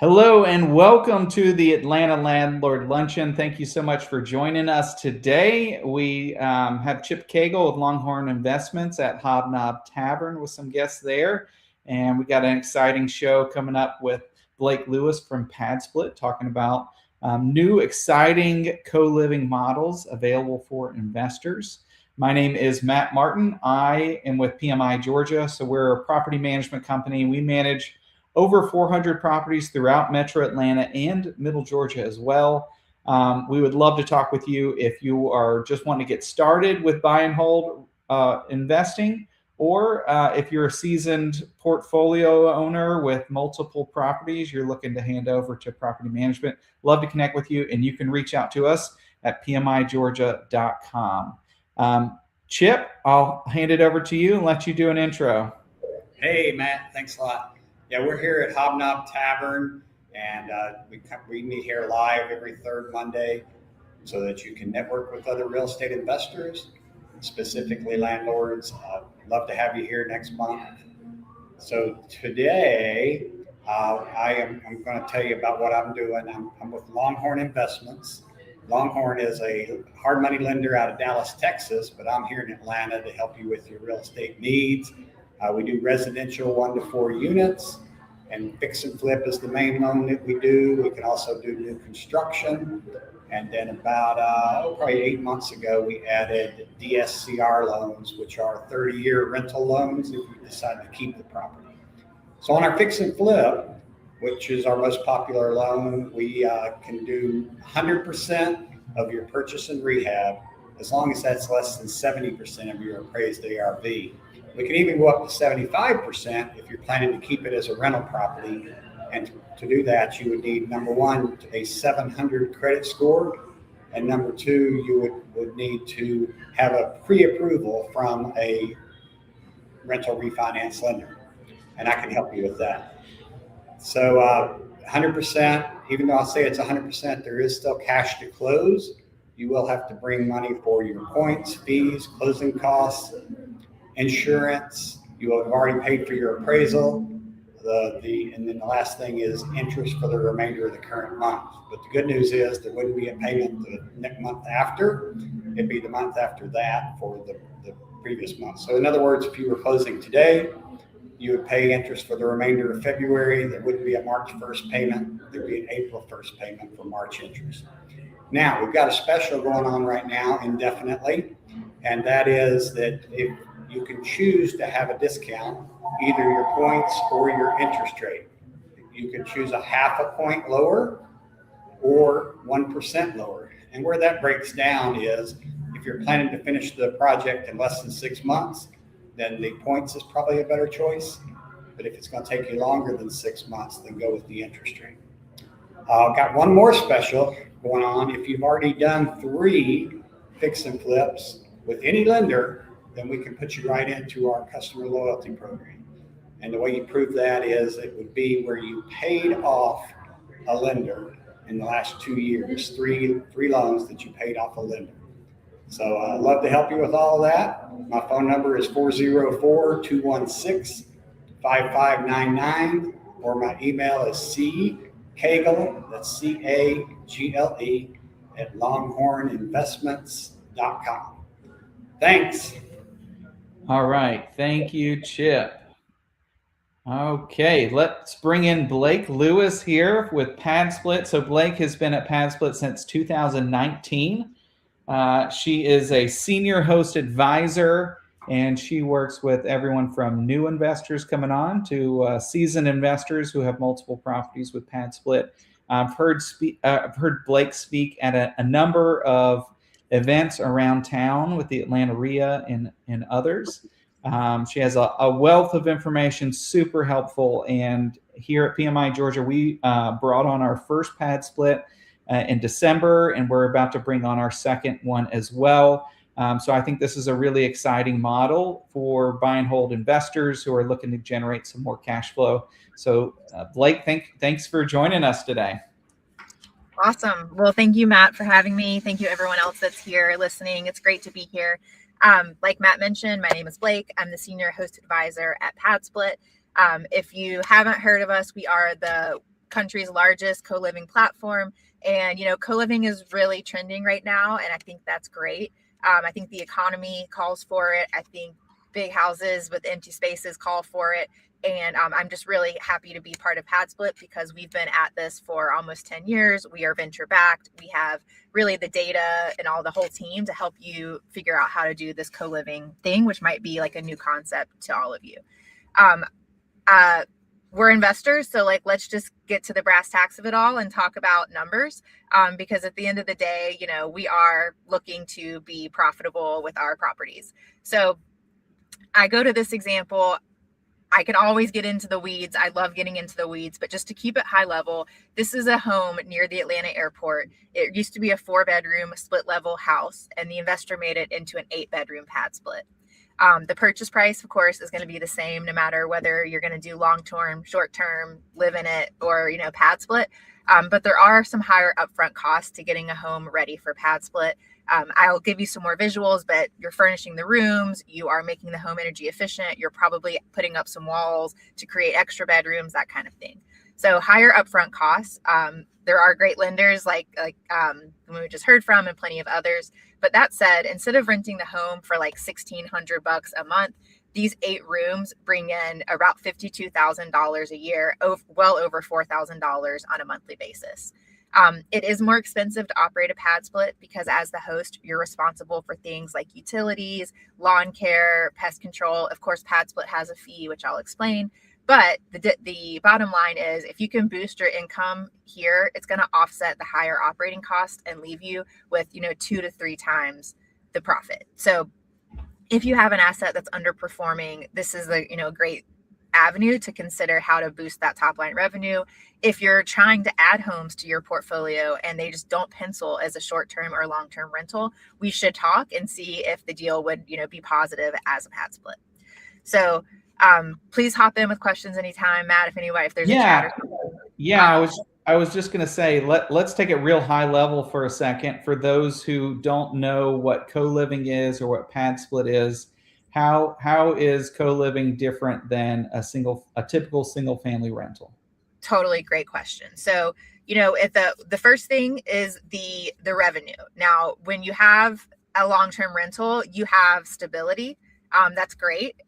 Hello and welcome to the Atlanta Landlord Luncheon. Thank you so much for joining us today. We have Chip Cagle with Longhorn Investments at Hobnob Tavern with some guests there. And we got an exciting show coming up with Blake Lewis from PadSplit talking about new exciting co-living models available for investors. My name is Matt Martin. I am with PMI Georgia. So we're a property management company. We manage over 400 properties throughout Metro Atlanta and Middle Georgia as well. We would love to talk with you if you are just wanting to get started with buy and hold investing, or if you're a seasoned portfolio owner with multiple properties you're looking to hand over to property management. Love to connect with you, and you can reach out to us at pmigeorgia.com. Chip, I'll hand it over to you and let you do an intro. Hey, Matt, thanks a lot. Yeah, we're here at Hobnob Tavern, and we meet here live every third Monday so that you can network with other real estate investors, specifically landlords. Love to have you here next month. So today, I'm going to tell you about what I'm doing. I'm with Longhorn Investments. Longhorn is a hard money lender out of Dallas, Texas, but I'm here in Atlanta to help you with your real estate needs. We do residential 1 to 4 units, and fix and flip is the main loan that we do. We can also do new construction. And then about probably 8 months ago, we added DSCR loans, which are 30-year rental loans if you decide to keep the property. So on our fix and flip, which is our most popular loan, we can do 100% of your purchase and rehab, as long as that's less than 70% of your appraised ARV. We can even go up to 75% if you're planning to keep it as a rental property. And to do that, you would need, number one, a 700 credit score. And number two, you would need to have a pre-approval from a rental refinance lender. And I can help you with that. So 100%, even though I'll say it's 100%, there is still cash to close. You will have to bring money for your points, fees, closing costs, insurance. You will have already paid for your appraisal. And then the last thing is interest for the remainder of the current month. But the good news is there wouldn't be a payment the next month after. It'd be the month after that for the previous month. So in other words, if you were closing today, you would pay interest for the remainder of February. There wouldn't be a March 1st payment. There'd be an April 1st payment for March interest. Now, we've got a special going on right now indefinitely, and that is that if you can choose to have a discount, either your points or your interest rate. You can choose a 0.5 point lower or 1% lower. And where that breaks down is if you're planning to finish the project in less than 6 months, then the points is probably a better choice. But if it's going to take you longer than 6 months, then go with the interest rate. Got one more special going on. If you've already done 3 fix and flips with any lender, then we can put you right into our customer loyalty program. And the way you prove that is it would be where you paid off a lender in the last 2 years, three loans that you paid off a lender. So I'd love to help you with all of that. My phone number is 404-216-5599, or my email is ccagle, that's C-A-G-L-E, at longhorninvestments.com. Thanks. All right. Thank you, Chip. Okay, let's bring in Blake Lewis here with PadSplit. So Blake has been at PadSplit since 2019. She is a senior host advisor, and she works with everyone from new investors coming on to seasoned investors who have multiple properties with PadSplit. I've heard Blake speak at a number of events around town with the Atlanta RIA and others. She has a wealth of information, super helpful. And here at PMI Georgia, we brought on our first PadSplit in December, and we're about to bring on our second one as well. So I think this is a really exciting model for buy and hold investors who are looking to generate some more cash flow. So Blake, thanks for joining us today. Awesome. Well, thank you, Matt, for having me. Thank you, everyone else that's here listening. It's great to be here. Like Matt mentioned, my name is Blake. I'm the senior host advisor at PadSplit. If you haven't heard of us, we are the country's largest co-living platform. And, co-living is really trending right now. And I think that's great. I think the economy calls for it. I think big houses with empty spaces call for it. And I'm just really happy to be part of PadSplit because we've been at this for almost 10 years. We are venture backed. We have really the data and all the whole team to help you figure out how to do this co-living thing, which might be like a new concept to all of you. We're investors, so let's just get to the brass tacks of it all and talk about numbers, because at the end of the day, we are looking to be profitable with our properties. So I go to this example. I can always get into the weeds. I love getting into the weeds, but just to keep it high level, this is a home near the Atlanta airport. It used to be a 4-bedroom split level house, and the investor made it into an 8-bedroom pad split. The purchase price, of course, is going to be the same no matter whether you're going to do long-term, short-term, live in it, or, pad split. But there are some higher upfront costs to getting a home ready for pad split. I'll give you some more visuals, but you're furnishing the rooms, you are making the home energy efficient, you're probably putting up some walls to create extra bedrooms, that kind of thing. So higher upfront costs. There are great lenders like we just heard from, and plenty of others. But that said, instead of renting the home for $1,600 a month, these 8 rooms bring in about $52,000 a year, well over $4,000 on a monthly basis. It is more expensive to operate a pad split because as the host, you're responsible for things like utilities, lawn care, pest control. Of course, pad split has a fee, which I'll explain. But the bottom line is if you can boost your income here, it's going to offset the higher operating cost and leave you with, 2 to 3 times the profit. So if you have an asset that's underperforming, this is a great avenue to consider how to boost that top line revenue. If you're trying to add homes to your portfolio and they just don't pencil as a short-term or long-term rental, we should talk and see if the deal would, be positive as a pad split. So please hop in with questions anytime, Matt, if there's a chat or something. Yeah, I was just going to say, let's take it real high level for a second. For those who don't know what co-living is or what pad split is, how is co-living different than a typical single family rental? Totally great question. So, if the first thing is the revenue. Now, when you have a long-term rental, you have stability. That's great.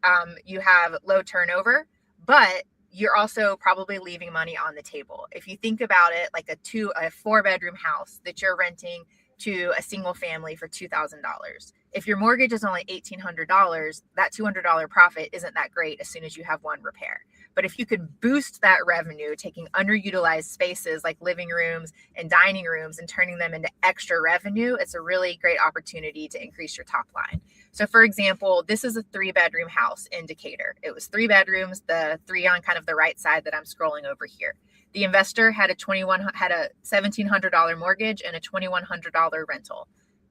You have low turnover, but you're also probably leaving money on the table. If you think about it like a 4-bedroom house that you're renting to a single family for $2,000. If your mortgage is only $1,800, that $200 profit isn't that great as soon as you have one repair. But if you could boost that revenue, taking underutilized spaces like living rooms and dining rooms and turning them into extra revenue, it's a really great opportunity to increase your top line. So for example, this is a 3-bedroom house in Decatur. It was 3 bedrooms, the 3 on kind of the right side that I'm scrolling over here. The investor had a $1,700 mortgage and a $2,100 rental.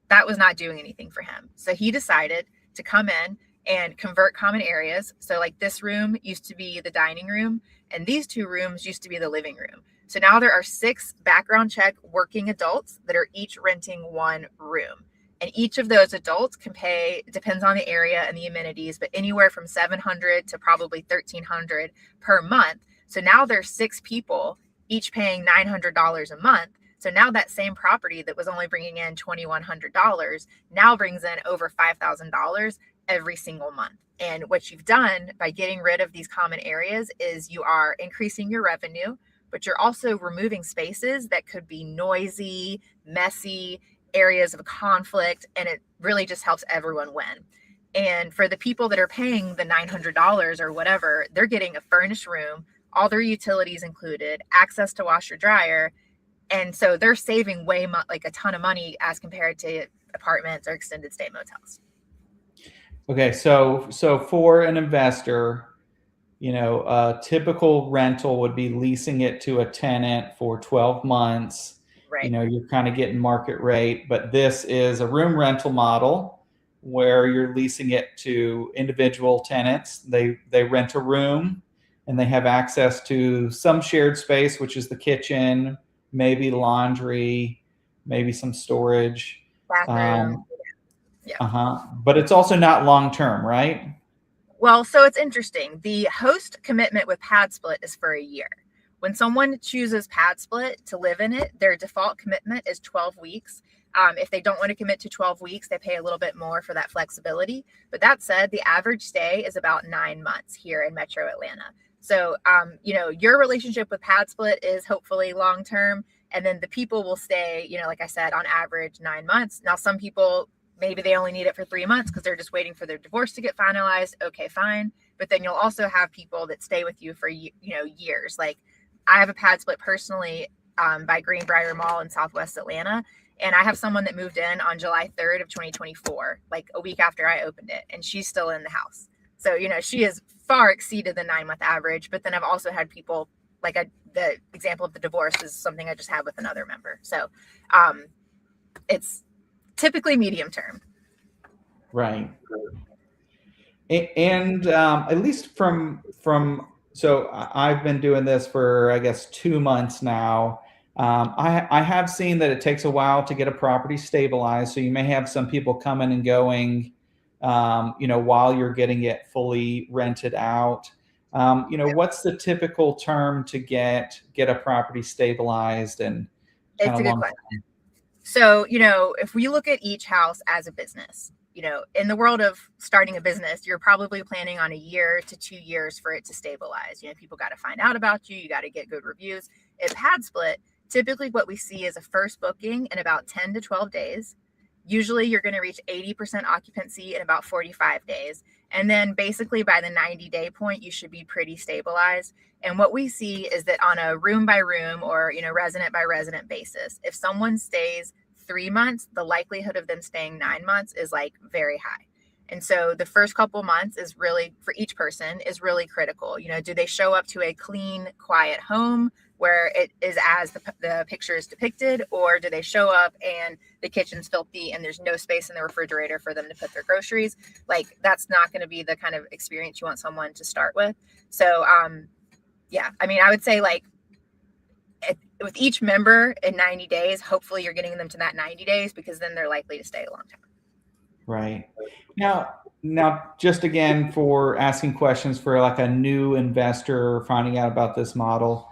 That was not doing anything for him. So he decided to come in and convert common areas. So like this room used to be the dining room, and these 2 rooms used to be the living room. So now there are 6 background check working adults that are each renting 1 room. And each of those adults can pay, depends on the area and the amenities, but anywhere from $700 to probably $1,300 per month. So now there's 6 people, each paying $900 a month. So now that same property that was only bringing in $2,100 now brings in over $5,000 every single month. And what you've done by getting rid of these common areas is you are increasing your revenue, but you're also removing spaces that could be noisy, messy, areas of conflict, and it really just helps everyone win. And for the people that are paying the $900 or whatever, they're getting a furnished room, all their utilities included, access to washer dryer. And so they're saving a ton of money as compared to apartments or extended stay motels. Okay, so for an investor, a typical rental would be leasing it to a tenant for 12 months. Right. You're kind of getting market rate, but this is a room rental model where you're leasing it to individual tenants. They rent a room and they have access to some shared space, which is the kitchen, maybe laundry, maybe some storage. Bathroom. Yeah. But it's also not long-term, right? Well, so it's interesting. The host commitment with PadSplit is for a year. when someone chooses PadSplit to live in it, their default commitment is 12 weeks. If they don't want to commit to 12 weeks, they pay a little bit more for that flexibility. But that said, the average stay is about 9 months here in Metro Atlanta. So, your relationship with PadSplit is hopefully long-term. And then the people will stay, like I said, on average 9 months. Now, some people, maybe they only need it for 3 months because they're just waiting for their divorce to get finalized. Okay, fine. But then you'll also have people that stay with you for, years. Like I have a PadSplit personally by Greenbrier Mall in Southwest Atlanta. And I have someone that moved in on July 3rd of 2024, like a week after I opened it, and she's still in the house. So, she has far exceeded the 9 month average. But then I've also had people like the example of the divorce is something I just had with another member. So it's typically medium term. Right. And at least so I've been doing this for, I guess, 2 months now. I have seen that it takes a while to get a property stabilized. So you may have some people coming and going, while you're getting it fully rented out. What's the typical term to get a property stabilized and it's a good question. So, if we look at each house as a business, in the world of starting a business, you're probably planning on 1 year to 2 years for it to stabilize. People got to find out about you. You got to get good reviews. At PadSplit, typically what we see is a first booking in about 10 to 12 days. Usually you're going to reach 80% occupancy in about 45 days. And then basically by the 90-day point, you should be pretty stabilized. And what we see is that on a room by room or, resident by resident basis, if someone stays 3 months, the likelihood of them staying 9 months is like very high. And so the first couple months is really, for each person, is really critical. Do they show up to a clean, quiet home where it is as the picture is depicted, or do they show up and the kitchen's filthy and there's no space in the refrigerator for them to put their groceries? Like that's not going to be the kind of experience you want someone to start with. So, I would say like with each member in 90 days, hopefully you're getting them to that 90 days because then they're likely to stay a long time. Right. Now, just again for asking questions for like a new investor finding out about this model,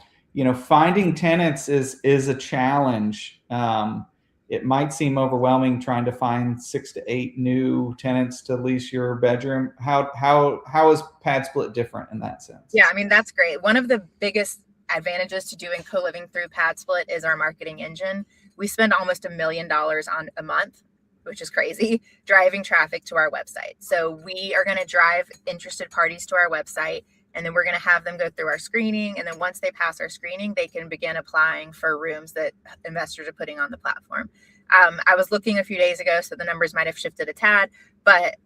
finding tenants is a challenge. It might seem overwhelming trying to find 6 to 8 new tenants to lease your bedroom. How is PadSplit different in that sense? Yeah, that's great. One of the biggest advantages to doing co-living through PadSplit is our marketing engine. We spend almost $1 million on a month, which is crazy, driving traffic to our website. So we are going to drive interested parties to our website, and then we're going to have them go through our screening. And then once they pass our screening, they can begin applying for rooms that investors are putting on the platform. I was looking a few days ago, so the numbers might have shifted a tad, but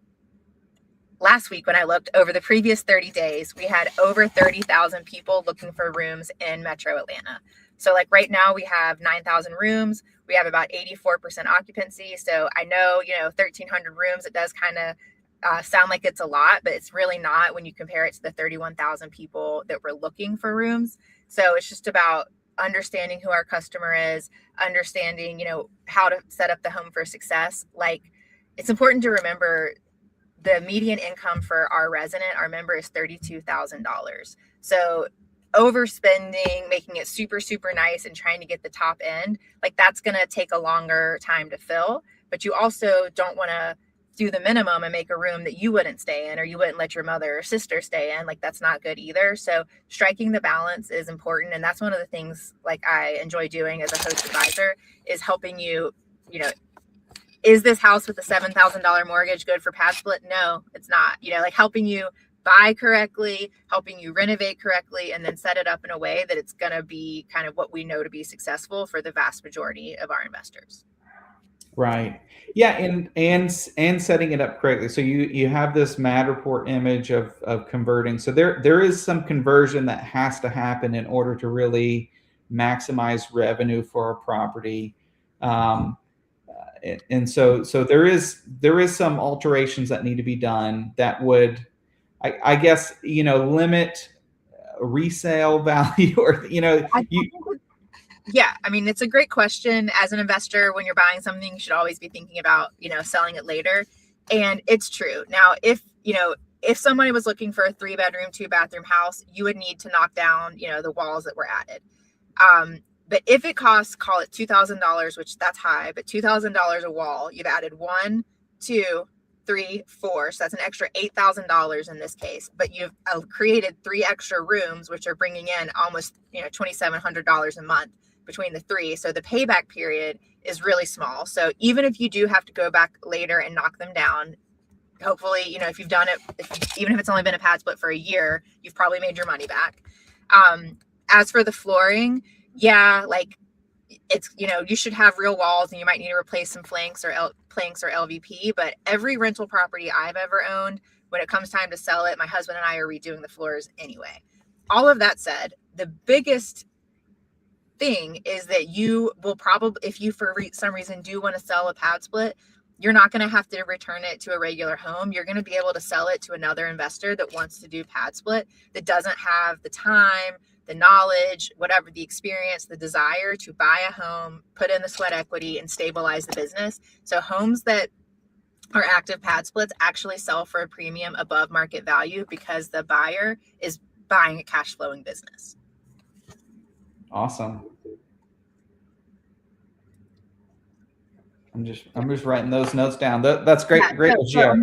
last week when I looked over the previous 30 days, we had over 30,000 people looking for rooms in Metro Atlanta. So like right now we have 9,000 rooms. We have about 84% occupancy. So I know, 1,300 rooms, it does kind of sound like it's a lot, but it's really not when you compare it to the 31,000 people that were looking for rooms. So it's just about understanding who our customer is, understanding, how to set up the home for success. Like it's important to remember the median income for our member is $32,000. So overspending, making it super, super nice and trying to get the top end, like that's going to take a longer time to fill. But you also don't want to do the minimum and make a room that you wouldn't stay in or you wouldn't let your mother or sister stay in. Like that's not good either. So striking the balance is important. And that's one of the things like I enjoy doing as a host advisor is helping you, is this house with a $7,000 mortgage good for PadSplit? No, it's not. Like helping you buy correctly, helping you renovate correctly, and then set it up in a way that it's going to be kind of what we know to be successful for the vast majority of our investors. Right. Yeah, and setting it up correctly. So you have this Matterport image of converting. So there is some conversion that has to happen in order to really maximize revenue for a property. And so there is some alterations that need to be done that would, I guess, limit resale value or, Yeah, it's a great question. As an investor, when you're buying something, you should always be thinking about, selling it later. And it's true. Now, if if somebody was looking for a 3-bedroom, 2-bathroom house, you would need to knock down, the walls that were added. But if it costs, call it $2,000, which that's high, but $2,000 a wall, you've added 1, 2, 3, 4. So that's an extra $8,000 in this case. But you've created 3 extra rooms, which are bringing in almost $2,700 a month between the 3. So the payback period is really small. So even if you do have to go back later and knock them down, hopefully, if you've done it, even if it's only been a pad split for a year, you've probably made your money back. As for the flooring, yeah, like it's, you should have real walls, and you might need to replace some planks or LVP, but every rental property I've ever owned, when it comes time to sell it, my husband and I are redoing the floors anyway. All of that said, the biggest thing is that you will probably, if you for some reason do want to sell a pad split, you're not going to have to return it to a regular home. You're going to be able to sell it to another investor that wants to do pad split, that doesn't have the time, the knowledge, whatever, the experience, the desire to buy a home, put in the sweat equity, and stabilize the business. So homes that are active pad splits actually sell for a premium above market value because the buyer is buying a cash flowing business. Awesome. I'm just writing those notes down. That's great. Yeah, great to share.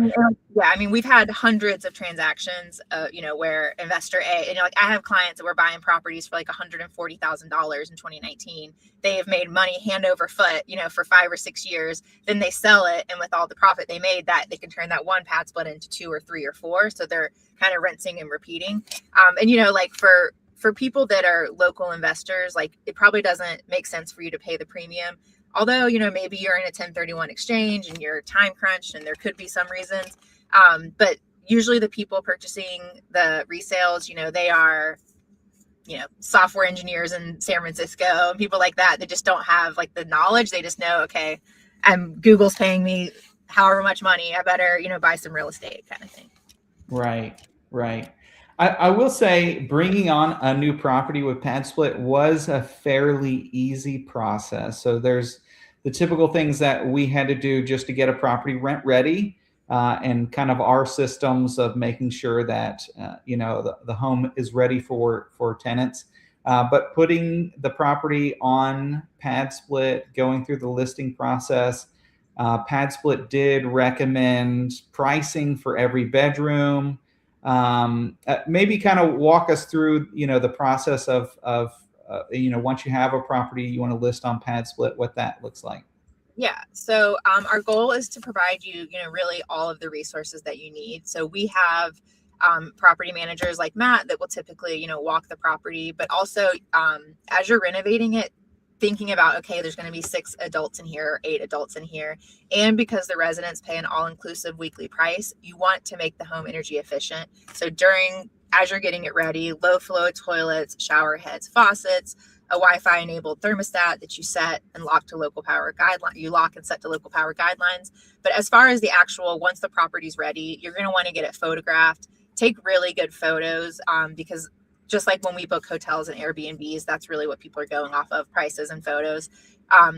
We've had hundreds of transactions, where investor A, and I have clients that were buying properties for like $140,000 in 2019. They have made money hand over foot, for 5 or 6 years. Then they sell it, and with all the profit they made, that they can turn that one pad split into 2 or 3 or 4. So they're kind of rinsing and repeating. For people that are local investors, like it probably doesn't make sense for you to pay the premium. Although, maybe you're in a 1031 exchange and you're time crunched and there could be some reasons. But usually the people purchasing the resales, they are, software engineers in San Francisco and people like that. They just don't have like the knowledge. They just know, okay, Google's paying me however much money. I better, buy some real estate kind of thing. Right. I will say bringing on a new property with PadSplit was a fairly easy process. So there's the typical things that we had to do just to get a property rent ready, and kind of our systems of making sure that, the home is ready for tenants. But putting the property on PadSplit, going through the listing process, PadSplit did recommend pricing for every bedroom. Maybe kind of walk us through, the process of once you have a property you want to list on PadSplit, what that looks like. Yeah. So our goal is to provide you, really all of the resources that you need. So we have property managers like Matt that will typically, walk the property, but also as you're renovating it, thinking about, okay, there's going to be 6 adults in here, or 8 adults in here. And because the residents pay an all-inclusive weekly price, you want to make the home energy efficient. So as you're getting it ready, low flow toilets, shower heads, faucets, a Wi-Fi enabled thermostat that you set and lock to local power guidelines. You lock and set to local power guidelines. But as far as the actual, once the property's ready, you're going to want to get it photographed. Take really good photos, because just like when we book hotels and Airbnbs, that's really what people are going off of, prices and photos.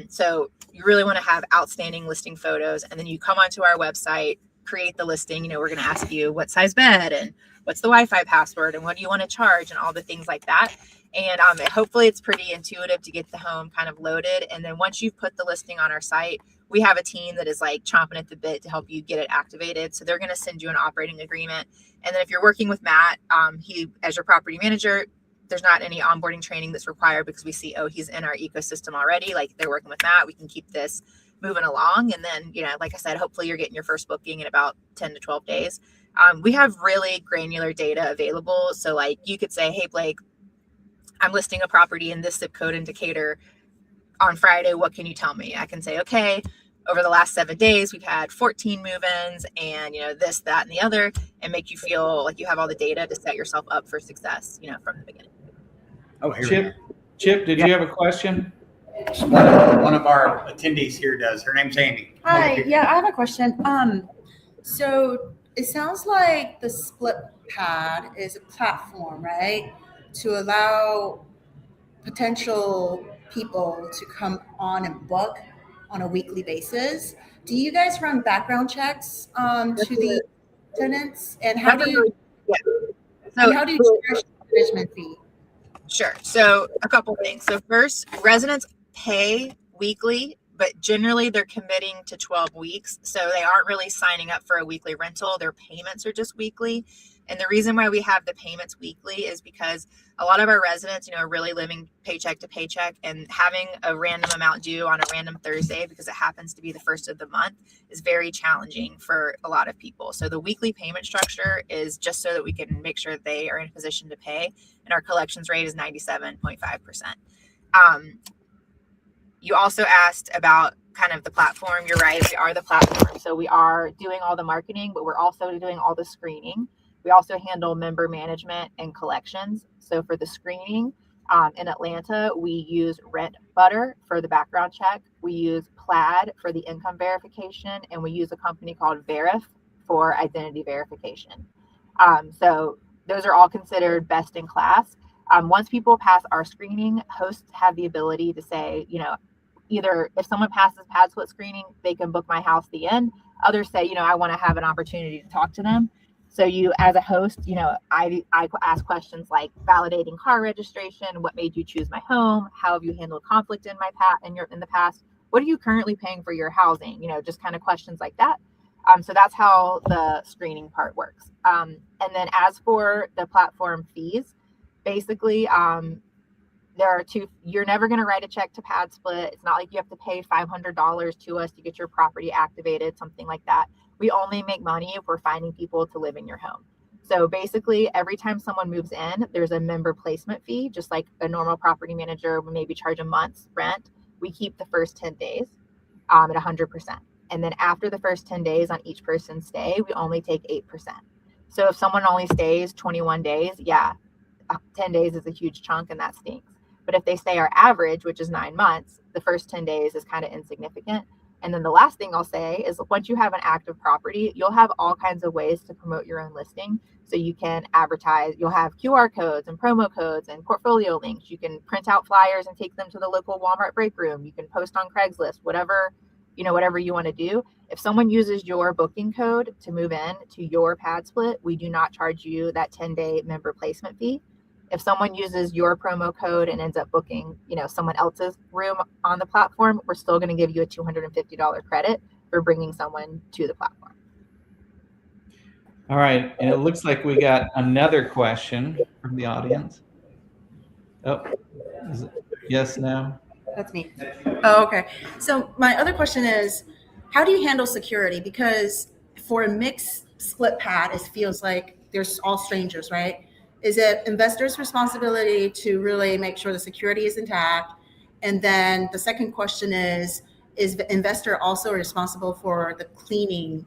So you really want to have outstanding listing photos. And then you come onto our website, create the listing. We're going to ask you what size bed and what's the Wi-Fi password and what do you want to charge and all the things like that. And hopefully it's pretty intuitive to get the home kind of loaded. And then once you've put the listing on our site, we have a team that is like chomping at the bit to help you get it activated. So they're going to send you an operating agreement. And then if you're working with Matt, he, as your property manager, there's not any onboarding training that's required because we see, he's in our ecosystem already. Like they're working with Matt. We can keep this moving along. And then, like I said, hopefully you're getting your first booking in about 10 to 12 days. We have really granular data available. So like you could say, hey, Blake, I'm listing a property in this zip code in Decatur on Friday. What can you tell me? I can say, okay, over the last 7 days, we've had 14 move-ins and, this, that, and the other, and make you feel like you have all the data to set yourself up for success, from the beginning. Oh, here Chip, did you have a question? One of our attendees here does. Her name's Amy. Hi, yeah, I have a question. So it sounds like the split pad is a platform, right? To allow potential people to come on and book on a weekly basis. Do you guys run background checks to tenants? And how do you charge the management fee? Sure. So a couple things. So first, residents pay weekly, but generally they're committing to 12 weeks. So they aren't really signing up for a weekly rental. Their payments are just weekly. And the reason why we have the payments weekly is because a lot of our residents, are really living paycheck to paycheck, and having a random amount due on a random Thursday, because it happens to be the first of the month, is very challenging for a lot of people. So the weekly payment structure is just so that we can make sure they are in a position to pay. And our collections rate is 97.5%. You also asked about kind of the platform. You're right. We are the platform. So we are doing all the marketing, but we're also doing all the screening. We also handle member management and collections. So for the screening in Atlanta, we use Rent Butter for the background check. We use Plaid for the income verification, and we use a company called Verif for identity verification. So those are all considered best in class. Once people pass our screening, hosts have the ability to say, either if someone passes PadSplit screening, they can book my house the end. Others say, I want to have an opportunity to talk to them. So you, as a host, I ask questions like validating car registration, what made you choose my home, how have you handled conflict in the past, what are you currently paying for your housing, just kind of questions like that. So that's how the screening part works. And then as for the platform fees, basically, there are two. You're never going to write a check to PadSplit. It's not like you have to pay $500 to us to get your property activated, something like that. We only make money if we're finding people to live in your home. So basically, every time someone moves in, there's a member placement fee, just like a normal property manager would maybe charge a month's rent. We keep the first 10 days at 100%. And then after the first 10 days on each person's stay, we only take 8%. So if someone only stays 21 days, 10 days is a huge chunk, and that stinks. But if they stay our average, which is 9 months, the first 10 days is kind of insignificant. And then the last thing I'll say is once you have an active property, you'll have all kinds of ways to promote your own listing. So you can advertise, you'll have QR codes and promo codes and portfolio links. You can print out flyers and take them to the local Walmart break room. You can post on Craigslist, whatever you want to do. If someone uses your booking code to move in to your PadSplit, we do not charge you that 10-day member placement fee. If someone uses your promo code and ends up booking, someone else's room on the platform, we're still going to give you a $250 credit for bringing someone to the platform. All right. And it looks like we got another question from the audience. Oh, is it yes, no? That's me. Oh, okay. So my other question is, how do you handle security? Because for a mixed split pad, it feels like there's all strangers, right? Is it investors' responsibility to really make sure the security is intact? And then the second question is the investor also responsible for the cleaning,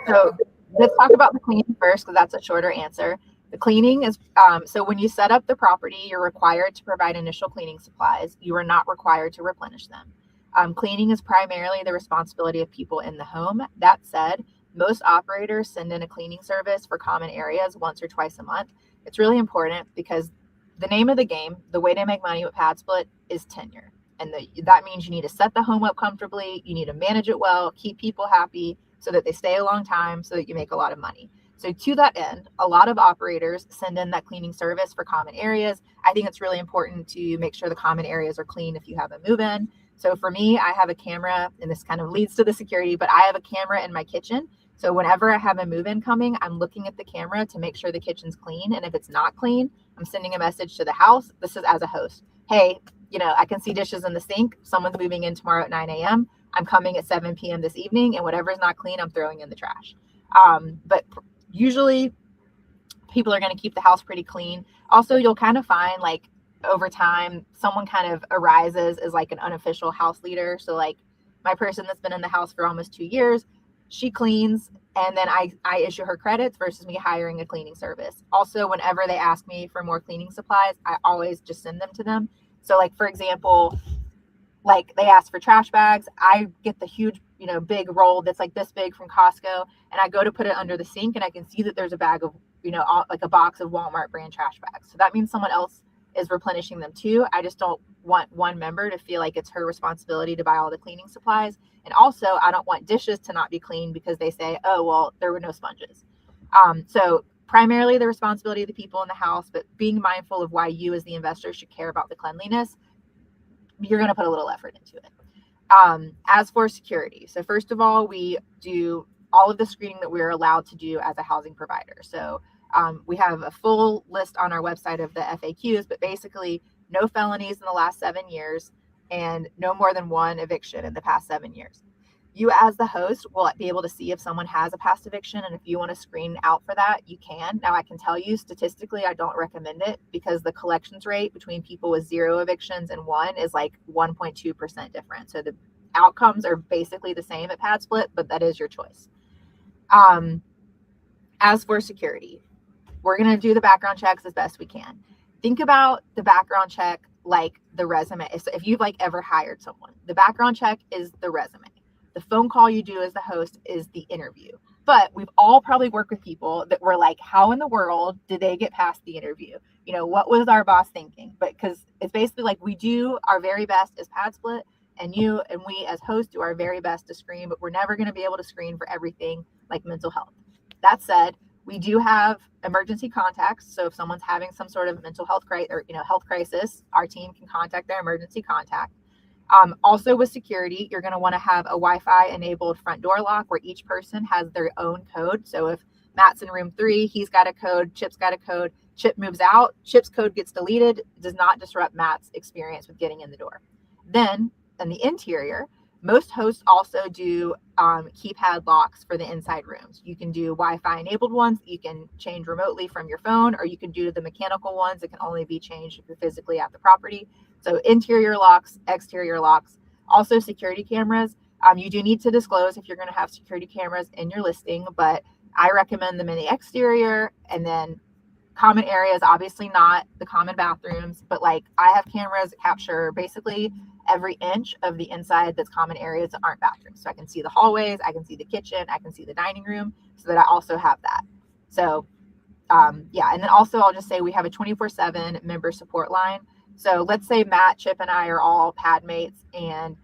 So let's talk about the cleaning first, because that's a shorter answer. The cleaning is, so when you set up the property, you're required to provide initial cleaning supplies. You are not required to replenish them. Cleaning is primarily the responsibility of people in the home. That said, most operators send in a cleaning service for common areas once or twice a month. It's really important because the name of the game, the way to make money with PadSplit, is tenure. And that means you need to set the home up comfortably. You need to manage it well, keep people happy so that they stay a long time so that you make a lot of money. So to that end, a lot of operators send in that cleaning service for common areas. I think it's really important to make sure the common areas are clean if you have a move-in. So for me, I have a camera, and this kind of leads to the security, but I have a camera in my kitchen. So whenever I have a move-in coming, I'm looking at the camera to make sure the kitchen's clean. And if it's not clean, I'm sending a message to the house. This is as a host. Hey, I can see dishes in the sink. Someone's moving in tomorrow at 9 a.m. I'm coming at 7 p.m. this evening, and whatever's not clean, I'm throwing in the trash. But usually people are going to keep the house pretty clean. Also, you'll kind of find like over time, someone kind of arises as like an unofficial house leader. So like my person that's been in the house for almost 2 years, she cleans, and then I issue her credits versus me hiring a cleaning service. Also, whenever they ask me for more cleaning supplies, I always just send them to them. So like, for example, like they ask for trash bags, I get the huge, big roll that's like this big from Costco, and I go to put it under the sink, and I can see that there's a bag of, like a box of Walmart brand trash bags. So that means someone else is replenishing them too. I just don't want one member to feel like it's her responsibility to buy all the cleaning supplies. And also, I don't want dishes to not be cleaned because they say, oh, well, there were no sponges. So primarily the responsibility of the people in the house, but being mindful of why you as the investor should care about the cleanliness, you're going to put a little effort into it. As for security, so first of all, we do all of the screening that we're allowed to do as a housing provider. So we have a full list on our website of the FAQs, but basically no felonies in the last 7 years and no more than one eviction in the past 7 years. You as the host will be able to see if someone has a past eviction, and if you want to screen out for that, you can. Now, I can tell you statistically, I don't recommend it because the collections rate between people with 0 evictions and 1 is like 1.2% different. So the outcomes are basically the same at PadSplit, but that is your choice. As for security, we're going to do the background checks as best we can. Think about the background check like the resume. If you've like ever hired someone, the background check is the resume. The phone call you do as the host is the interview. But we've all probably worked with people that were like, how in the world did they get past the interview? You know, what was our boss thinking? But because it's basically like we do our very best as PadSplit, and you and we as hosts do our very best to screen, but we're never going to be able to screen for everything like mental health. That said, we do have emergency contacts. So if someone's having some sort of mental health crisis or health crisis, our team can contact their emergency contact. Also with security, you're going to want to have a Wi-Fi enabled front door lock where each person has their own code. So if Matt's in room 3, he's got a code, Chip's got a code, Chip moves out, Chip's code gets deleted, does not disrupt Matt's experience with getting in the door. Then in the interior, most hosts also do keypad locks for the inside rooms. You can do Wi-Fi enabled ones that you can change remotely from your phone, or you can do the mechanical ones that can only be changed if you're physically at the property. So interior locks, exterior locks, also security cameras. You do need to disclose if you're going to have security cameras in your listing, but I recommend them in the exterior, and then common areas, obviously not the common bathrooms, but like I have cameras that capture basically every inch of the inside that's common areas that aren't bathrooms. So I can see the hallways, I can see the kitchen, I can see the dining room, so that I also have that. So yeah, and then also I'll just say we have a 24/7 member support line. So let's say Matt, Chip, and I are all pad mates, and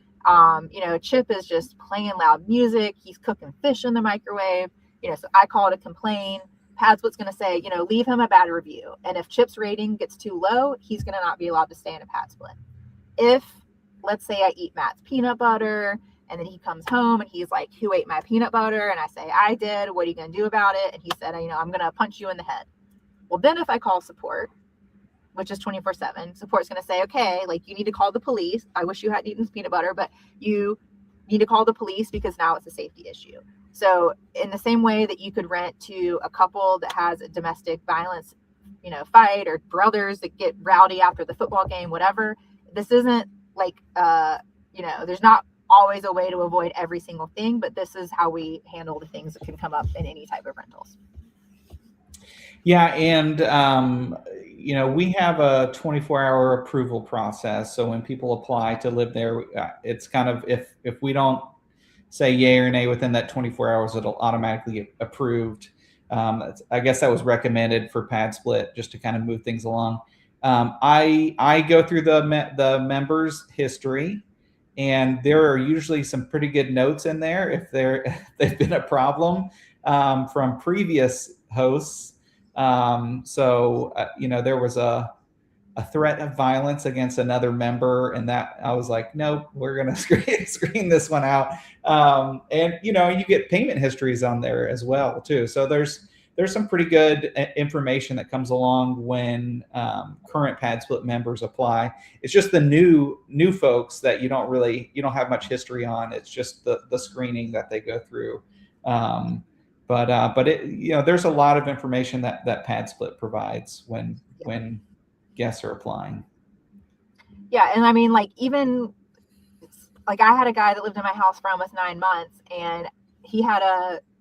Chip is just playing loud music. He's cooking fish in the microwave. So I call to complain. PadSplit's going to say, leave him a bad review. And if Chip's rating gets too low, he's going to not be allowed to stay in a PadSplit. If, let's say I eat Matt's peanut butter, and then he comes home and he's like, who ate my peanut butter? And I say, I did. What are you going to do about it? And he said, I'm going to punch you in the head. Well, then if I call support, which is 24/7, support's going to say, okay, like you need to call the police. I wish you hadn't eaten this peanut butter, but you need to call the police because now it's a safety issue. So in the same way that you could rent to a couple that has a domestic violence, fight, or brothers that get rowdy after the football game, whatever, this isn't like, there's not always a way to avoid every single thing, but this is how we handle the things that can come up in any type of rentals. Yeah, and we have a 24-hour approval process. So when people apply to live there, it's kind of if we don't say yay or nay within that 24 hours, it'll automatically get approved. I guess that was recommended for PadSplit just to kind of move things along. I go through the members' history, and there are usually some pretty good notes in there if they've been a problem from previous hosts. There was a threat of violence against another member, and that I was like, nope, we're going to screen this one out. And you get payment histories on there as well too. So there's some pretty good information that comes along when current PadSplit members apply. It's just the new folks that you don't have much history on. It's just the screening that they go through. But there's a lot of information that PadSplit provides when guests are applying. Yeah, and I mean, like even like I had a guy that lived in my house for almost 9 months, and he had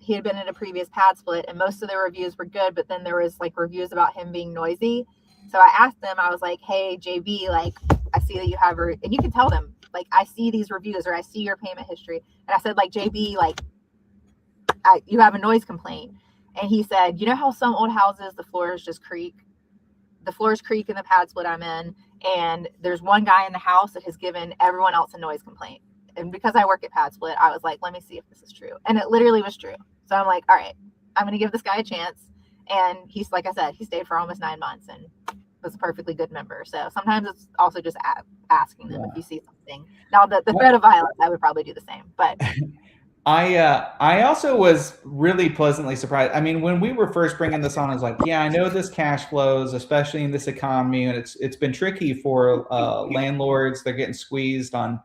been in a previous PadSplit, and most of the reviews were good, but then there was like reviews about him being noisy. So I asked them, I was like, hey JB, like I see that you have and you can tell them, like, I see these reviews or I see your payment history, and I said, like, JB, like you have a noise complaint. And he said, how some old houses the floors just creak? the floors creak in the pad split I'm in, and there's one guy in the house that has given everyone else a noise complaint. And because I work at PadSplit, I was like, let me see if this is true. And it literally was true. So I'm like, all right, I'm going to give this guy a chance. And he's, like I said, he stayed for almost 9 months and was a perfectly good member. So sometimes it's also just asking them if you see something. Now, the threat of violence, I would probably do the same. But I also was really pleasantly surprised. I mean, when we were first bringing this on, I was like, yeah, I know this cash flows, especially in this economy, and it's been tricky for landlords. They're getting squeezed on,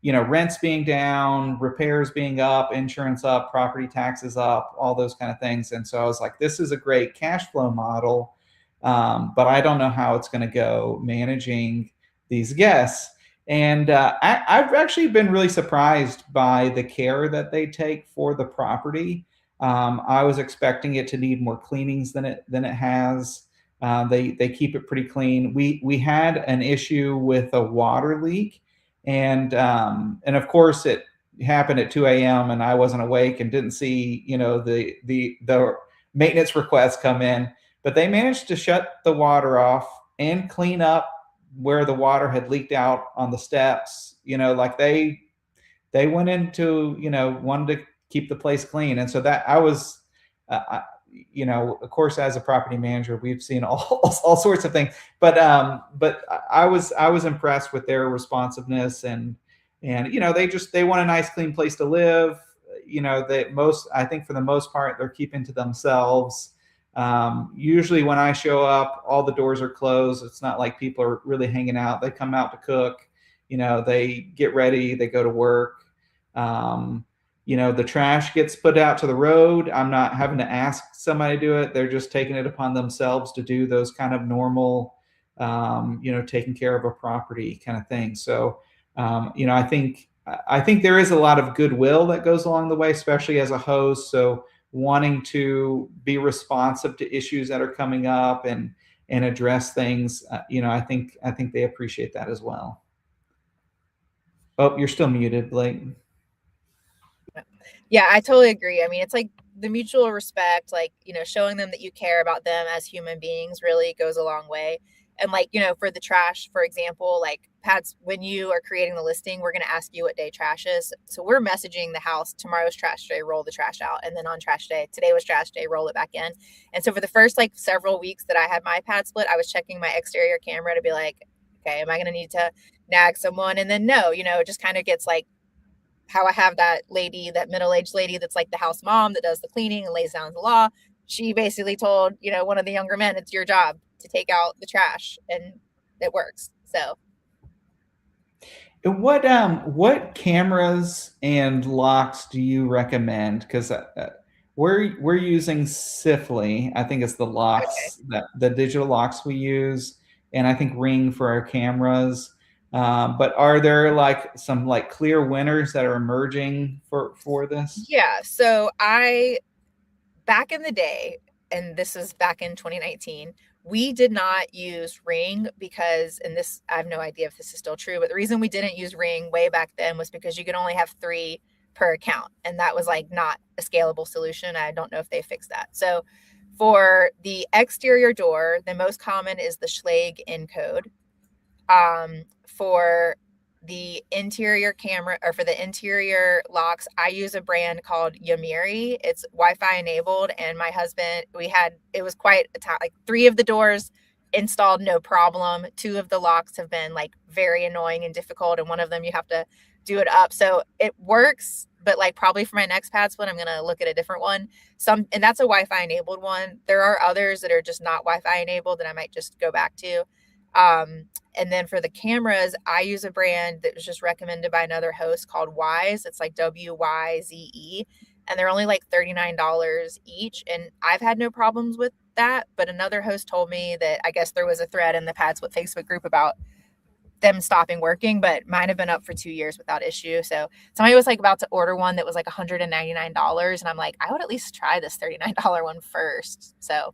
rents being down, repairs being up, insurance up, property taxes up, all those kind of things. And so I was like, this is a great cash flow model, but I don't know how it's going to go managing these guests. And I've actually been really surprised by the care that they take for the property. I was expecting it to need more cleanings than it has. They keep it pretty clean. We had an issue with a water leak, and of course it happened at 2 a.m. and I wasn't awake and didn't see the maintenance request come in. But they managed to shut the water off and clean up where the water had leaked out on the steps. Like they went into, wanted to keep the place clean. And so that I was, of course, as a property manager, we've seen all sorts of things, but I was impressed with their responsiveness and they want a nice, clean place to live. I think for the most part, they're keeping to themselves. Usually when I show up, all the doors are closed. It's not like people are really hanging out. They come out to cook, they get ready, they go to work. The trash gets put out to the road. I'm not having to ask somebody to do it. They're just taking it upon themselves to do those kind of normal, taking care of a property kind of thing. So, I think there is a lot of goodwill that goes along the way, especially as a host. So wanting to be responsive to issues that are coming up and address things, I think they appreciate that as well. Oh, you're still muted, Blake. Yeah, I totally agree. I mean, it's like the mutual respect, like, showing them that you care about them as human beings really goes a long way. And like, for the trash, for example, like when you are creating the listing, we're going to ask you what day trash is. So we're messaging the house, tomorrow's trash day, roll the trash out. And then on trash day, today was trash day, roll it back in. And so for the first like several weeks that I had my PadSplit, I was checking my exterior camera to be like, okay, am I going to need to nag someone? And then no, it just kind of gets like how I have that middle-aged lady that's like the house mom that does the cleaning and lays down the law. She basically told, one of the younger men, it's your job to take out the trash, and it works. So what cameras and locks do you recommend? Because we're using Sifley. I think it's the locks, that the digital locks we use, and I think Ring for our cameras. But are there like some like clear winners that are emerging for this? Yeah. So back in the day, and this is back in 2019, we did not use Ring because, and this, I have no idea if this is still true, but the reason we didn't use Ring way back then was because you could only have 3 per account. And that was like not a scalable solution. I don't know if they fixed that. So for the exterior door, the most common is the Schlage encode. For the interior camera, or for the interior locks, I use a brand called Yamiri. It's Wi-Fi enabled, and my husband, it was quite a time. Like 3 of the doors installed no problem. 2 of the locks have been like very annoying and difficult, and one of them you have to do it up. So it works, but like probably for my next PadSplit, I'm gonna look at a different one. And that's a Wi-Fi enabled one. There are others that are just not Wi-Fi enabled that I might just go back to. And then for the cameras, I use a brand that was just recommended by another host called Wyze. It's like WYZE, and they're only like $39 each. And I've had no problems with that. But another host told me that I guess there was a thread in the PadSplit Facebook group about them stopping working, but mine have been up for 2 years without issue. So somebody was like about to order one that was like $199. And I'm like, I would at least try this $39 one first. So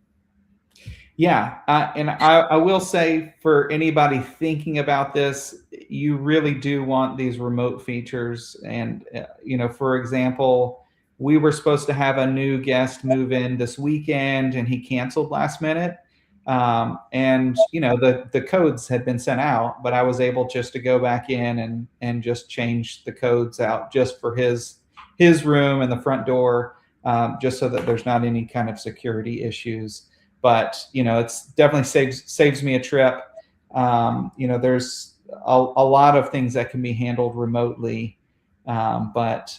yeah, and I will say, for anybody thinking about this, you really do want these remote features. And, for example, we were supposed to have a new guest move in this weekend, and he canceled last minute. And the codes had been sent out, but I was able just to go back in and just change the codes out just for his room and the front door, just so that there's not any kind of security issues. But it's definitely saves me a trip. There's a lot of things that can be handled remotely, but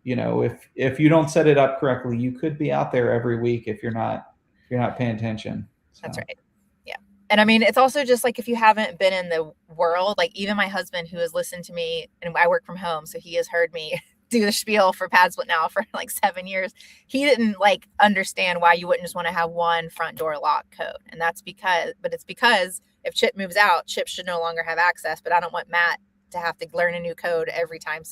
if you don't set it up correctly, you could be out there every week if you're not paying attention. So. That's right. Yeah. And I mean, it's also just like, if you haven't been in the world, like even my husband, who has listened to me, and I work from home, so he has heard me do the spiel for PadSplit now for like 7 years. He didn't like understand why you wouldn't just want to have one front door lock code. And it's because if Chip moves out, Chip should no longer have access, but I don't want Matt to have to learn a new code every time,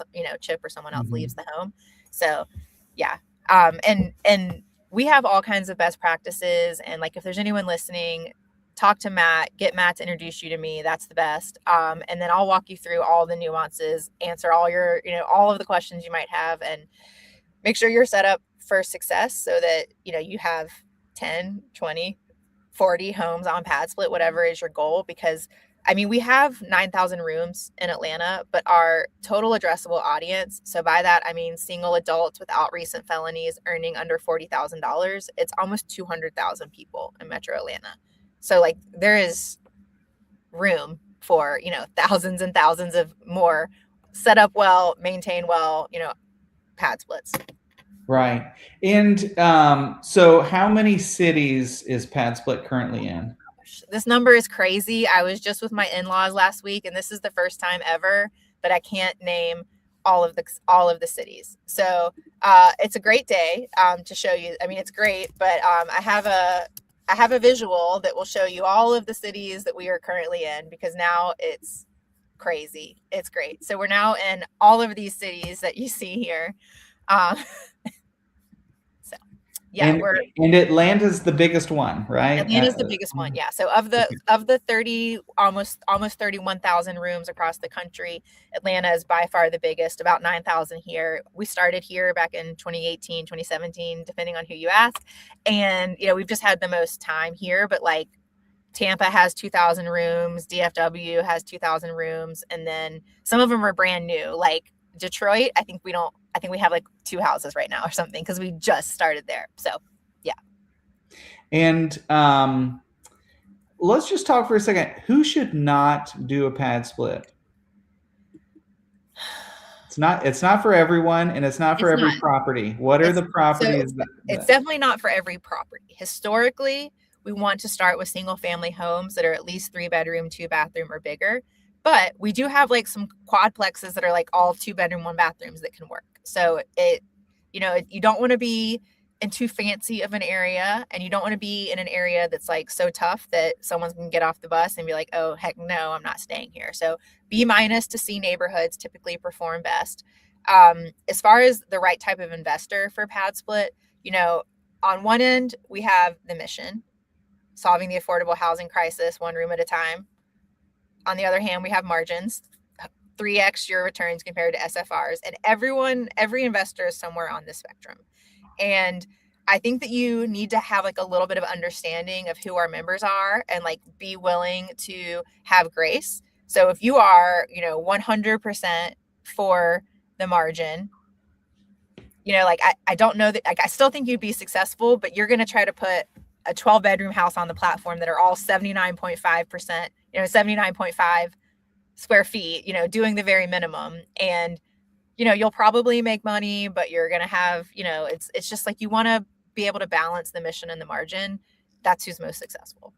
Chip or someone else leaves the home. So yeah. And we have all kinds of best practices. And like, if there's anyone listening, talk to Matt, get Matt to introduce you to me. That's the best. And then I'll walk you through all the nuances, answer all your, all of the questions you might have, and make sure you're set up for success so that, you have 10, 20, 40 homes on PadSplit, whatever is your goal. Because I mean, we have 9,000 rooms in Atlanta, but our total addressable audience, so by that, I mean single adults without recent felonies earning under $40,000, it's almost 200,000 people in Metro Atlanta. So like, there is room for, thousands and thousands of more set up well, maintain well, PadSplits. Right. And so how many cities is PadSplit currently in? This number is crazy. I was just with my in-laws last week, and this is the first time ever that I can't name all of the cities. So it's a great day to show you. I mean, it's great, but I have a visual that will show you all of the cities that we are currently in, because now it's crazy. It's great. So we're now in all of these cities that you see here. Yeah, and Atlanta's the biggest one, right? Atlanta's the biggest one, yeah. So of the 30, almost 31,000 rooms across the country, Atlanta is by far the biggest, about 9,000 here. We started here back in 2018, 2017, depending on who you ask. And, we've just had the most time here, but like Tampa has 2,000 rooms, DFW has 2,000 rooms, and then some of them are brand new. Like Detroit, I think we have like 2 houses right now or something, because we just started there. So, yeah. And let's just talk for a second. Who should not do a PadSplit? It's not for everyone, and it's not for every property. What are the properties? It's definitely not for every property. Historically, we want to start with single family homes that are at least 3-bedroom, 2-bathroom or bigger. But we do have like some quadplexes that are like all 2-bedroom, 1-bathrooms that can work. So you don't want to be in too fancy of an area, and you don't want to be in an area that's like so tough that someone's going to get off the bus and be like, oh, heck no, I'm not staying here. So B- to C neighborhoods typically perform best. As far as the right type of investor for PadSplit, on one end, we have the mission, solving the affordable housing crisis, one room at a time. On the other hand, we have margins, 3x your returns compared to SFRs. And every investor is somewhere on the spectrum. And I think that you need to have like a little bit of understanding of who our members are, and like be willing to have grace. So if you are, 100% for the margin, I don't know that, like, I still think you'd be successful, but you're going to try to put a 12-bedroom house on the platform that are all 79.5%, 79.5 square feet, doing the very minimum. And, you'll probably make money, but you're going to have, it's just like, you want to be able to balance the mission and the margin. That's who's most successful.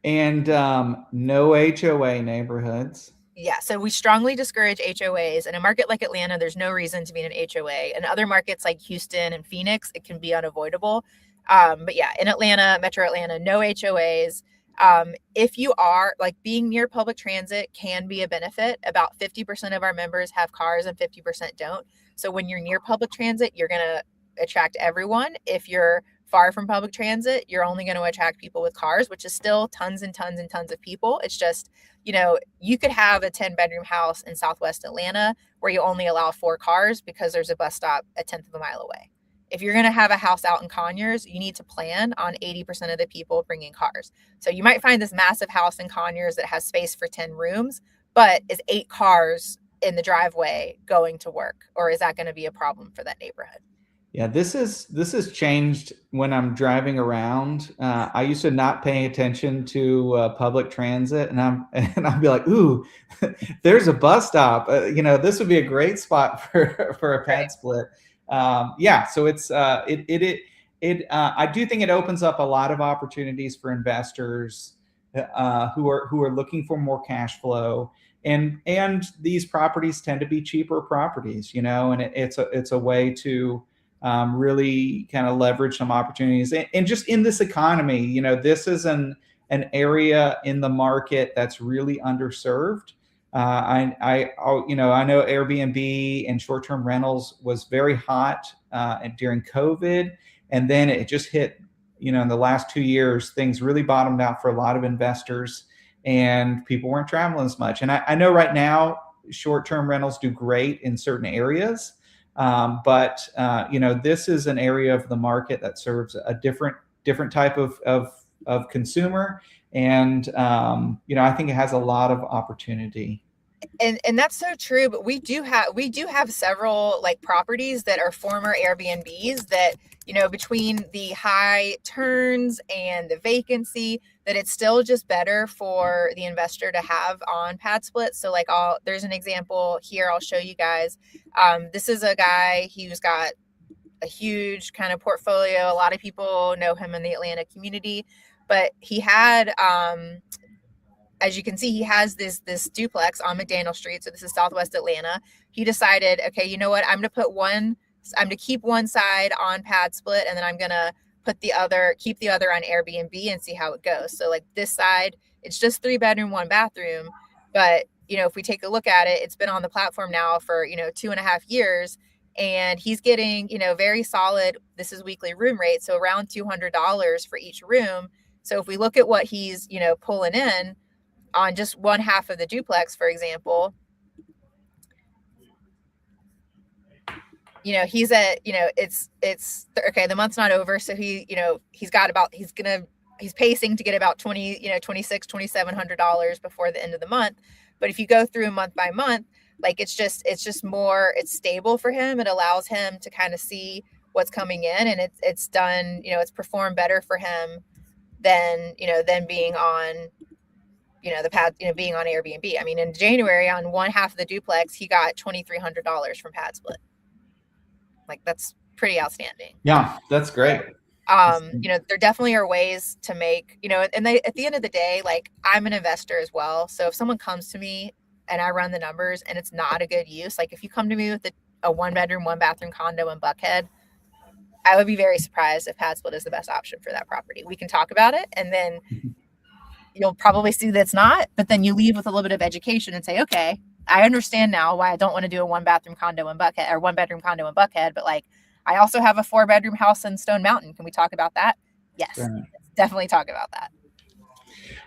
And no HOA neighborhoods. Yeah, so we strongly discourage HOAs. In a market like Atlanta, there's no reason to be in an HOA. In other markets like Houston and Phoenix, it can be unavoidable. But yeah, in Atlanta, Metro Atlanta, no HOAs. If you are like, being near public transit can be a benefit. About 50% of our members have cars and 50% don't. So when you're near public transit, you're going to attract everyone. If you're far from public transit, you're only going to attract people with cars, which is still tons and tons and tons of people. It's just, you could have a 10-bedroom house in Southwest Atlanta where you only allow 4 cars because there's a bus stop a 1/10 of a mile away. if you're going to have a house out in Conyers, you need to plan on 80% of the people bringing cars. So you might find this massive house in Conyers that has space for 10 rooms, but is 8 cars in the driveway going to work? Or is that going to be a problem for that neighborhood? Yeah, this has changed when I'm driving around. I used to not pay attention to public transit, and I'd be like, "Ooh, there's a bus stop." This would be a great spot for a PadSplit. Yeah, so I do think it opens up a lot of opportunities for investors who are looking for more cash flow. And these properties tend to be cheaper properties, and it's a way to really kind of leverage some opportunities. And just in this economy, this is an area in the market that's really underserved. I know Airbnb and short-term rentals was very hot during COVID, and then it just hit. In the last 2 years, things really bottomed out for a lot of investors, and people weren't traveling as much. And I know right now, short-term rentals do great in certain areas. But this is an area of the market that serves a different type of consumer, and I think it has a lot of opportunity. And that's so true. But we do have several like properties that are former Airbnbs that, between the high turns and the vacancy, that it's still just better for the investor to have on PadSplit. So like there's an example here I'll show you guys. This is a guy who's got a huge kind of portfolio. A lot of people know him in the Atlanta community, but he had, as you can see, he has this duplex on McDaniel Street. So this is Southwest Atlanta. He decided, okay, you know what? I'm going to keep one side on PadSplit, and then I'm going to keep the other on Airbnb and see how it goes. So like this side, it's just 3-bedroom, 1-bathroom. But, if we take a look at it, it's been on the platform now for, 2.5 years, and he's getting, very solid, this is weekly room rate. So around $200 for each room. So if we look at what he's, pulling in on just one half of the duplex, for example, he's at, it's okay. The month's not over. So he's pacing to get about $2,600-$2,700 before the end of the month. But if you go through month by month, like it's just more, it's stable for him. It allows him to kind of see what's coming in, and it's done, it's performed better for him than being on, being on Airbnb. I mean, in January on one half of the duplex, he got $2,300 from PadSplit. Like that's pretty outstanding. Yeah, that's great. There definitely are ways to make, and at the end of the day, like I'm an investor as well. So if someone comes to me and I run the numbers and it's not a good use, like if you come to me with a 1-bedroom, 1-bathroom condo in Buckhead, I would be very surprised if PadSplit is the best option for that property. We can talk about it, and then you'll probably see that it's not, but then you leave with a little bit of education and say, okay, I understand now why I don't want to do a 1-bathroom condo in Buckhead or 1-bedroom condo in Buckhead, but like I also have a 4-bedroom house in Stone Mountain. Can we talk about that? Yes, sure. Definitely talk about that.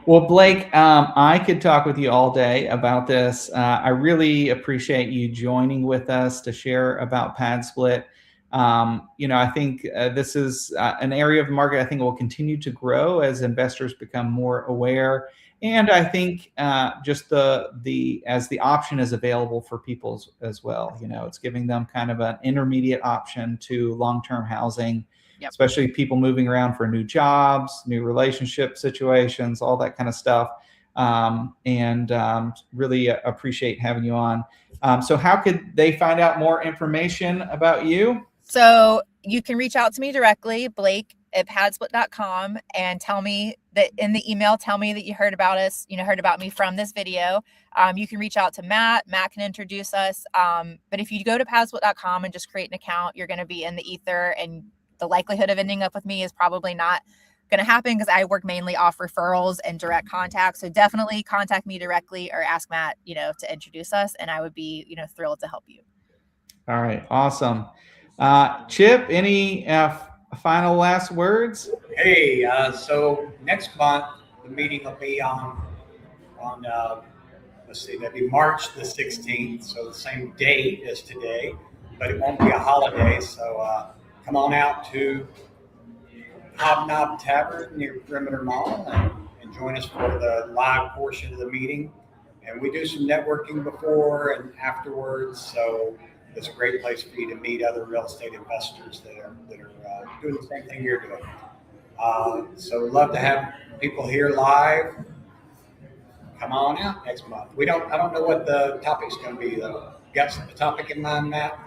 Well, Blake, I could talk with you all day about this. I really appreciate you joining with us to share about PadSplit. I think this is an area of the market I think will continue to grow as investors become more aware. And I think just as the option is available for people as well, it's giving them kind of an intermediate option to long-term housing, yep. Especially people moving around for new jobs, new relationship situations, all that kind of stuff. Really appreciate having you on. So how could they find out more information about you? So you can reach out to me directly, Blake@padsplit.com, and tell me that in the email, tell me that you heard about us, heard about me from this video. You can reach out to Matt. Matt can introduce us. But if you go to padsplit.com and just create an account, you're going to be in the ether, and the likelihood of ending up with me is probably not going to happen because I work mainly off referrals and direct contact. So definitely contact me directly or ask Matt, to introduce us, and I would be, thrilled to help you. All right. Awesome. Chip, any final last words? Hey, so next month the meeting will be on let's see, that'd be March the 16th, so the same date as today, but it won't be a holiday. So come on out to Hobnob Tavern near Perimeter Mall and join us for the live portion of the meeting. And we do some networking before and afterwards, so it's a great place for you to meet other real estate investors that are doing the same thing you're doing. So love to have people here live. Come on out next month. I don't know what the topic's going to be though. Got a topic in mind, Matt?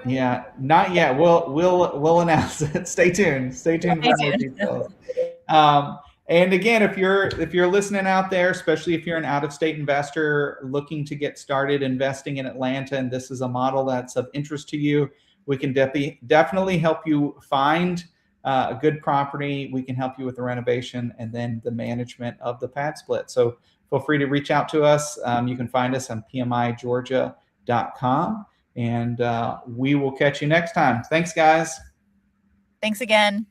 Yeah, not yet. We'll announce it. Stay tuned. Stay tuned for more details. And again, if you're listening out there, especially if you're an out-of-state investor looking to get started investing in Atlanta, and this is a model that's of interest to you, we can definitely help you find a good property. We can help you with the renovation and then the management of the PadSplit. So feel free to reach out to us. You can find us on PMIGeorgia.com, and we will catch you next time. Thanks, guys. Thanks again.